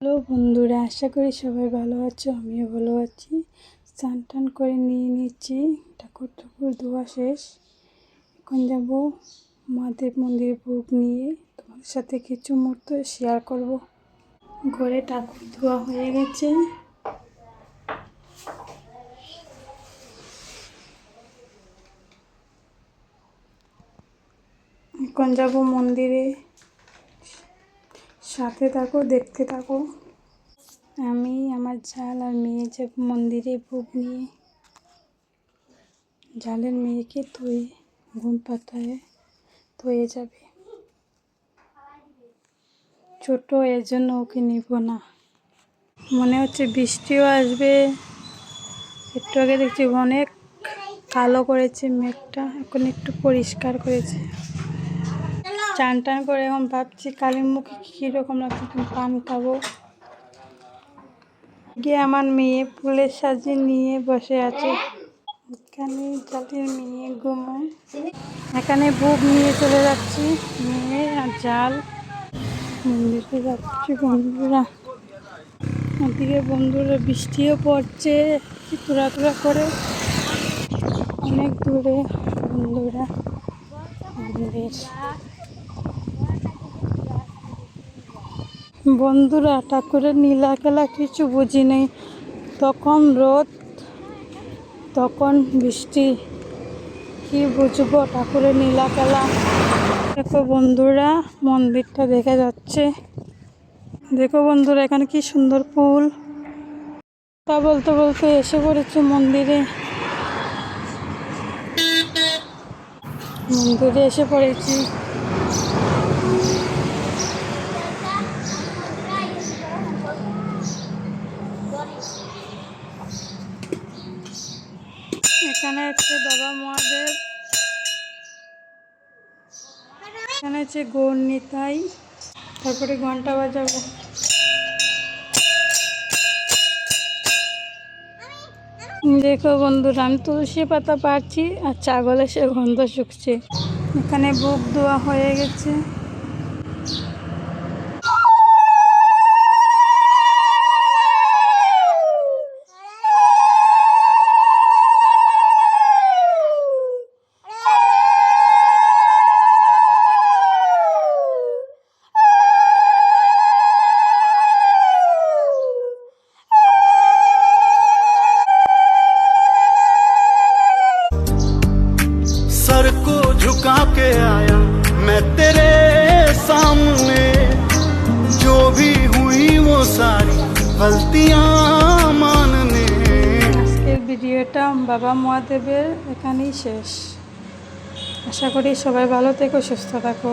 Hello বন্ধুরা, আশা করি সবাই ভালো আছো। আমিও ভালো আছি। স্নান টান করে নিয়ে নিচ্ছি, ঠাকুর ধোয়া শেষ। এখন যাব মহাদেব মন্দিরে ভোগ নিয়ে। তোমাদের সাথে কিছু মুহূর্ত শেয়ার করব। ঘরে ঠাকুর ধোয়া হয়ে গেছে। এখন যাব মন্দিরে, সাথে থাকো, দেখতে থাকো। আমি আমার জাল আর মেয়ে যাব মন্দিরে ভোগ নিয়ে। জালের মেয়েকে ধুয়ে ঘুম পাতায় ধুয়ে যাবে, ছোট, এর জন্য ওকে নিব না। মনে হচ্ছে বৃষ্টিও আসবে। একটু আগে দেখছি অনেক কালো করেছে মেঘটা, এখন একটু পরিষ্কার করেছে। চান টান করে এখন ভাবছি কালীর মুখে কীরকম লাগছে, পান খাবো। গিয়ে আমার মেয়ে ফুলের সাজি নিয়ে বসে আছে। এখানে জাতির মেয়ে ঘুমো। এখানে ভোগ নিয়ে চলে যাচ্ছি, মেয়ে আর জাল। মন্দিরে যাচ্ছি বন্ধুরা। ওদিকে বন্ধুরা বৃষ্টিও পড়ছে তুরা তুরা করে, অনেক দূরে বন্ধুরা মন্দির। বন্ধুরা ঠাকুরের নীলা খেলা কিছু বুঝি নেই, তখন রোদ তখন বৃষ্টি, কি বুঝবো ঠাকুরের নীলা খেলা। দেখো বন্ধুরা মন্দিরটা দেখা যাচ্ছে। দেখো বন্ধুরা এখানে কি সুন্দর ফুল। তা বলতে বলতে এসে পড়েছে মন্দিরে। এসে পড়েছি। এখানে হচ্ছে বাবা মহাদেব, এখানে হচ্ছে গৌর নিতাই। তারপরে ঘন্টা বাজাবো। দেখো বন্ধুরা আমি তুলসী পাতা পাচ্ছি আর ছাগলে সে গন্ধ শুকছে। এখানে ভোগ দেওয়া হয়ে গেছে। सर को झुका के आया मैं तेरे सामने, जो भी हुई वो सारी गलतियां मानने। আজকের ভিডিওটা বাবা মহাদেবের এখানেই শেষ। আশা করি সবাই ভালো থেকো, সুস্থ থাকো।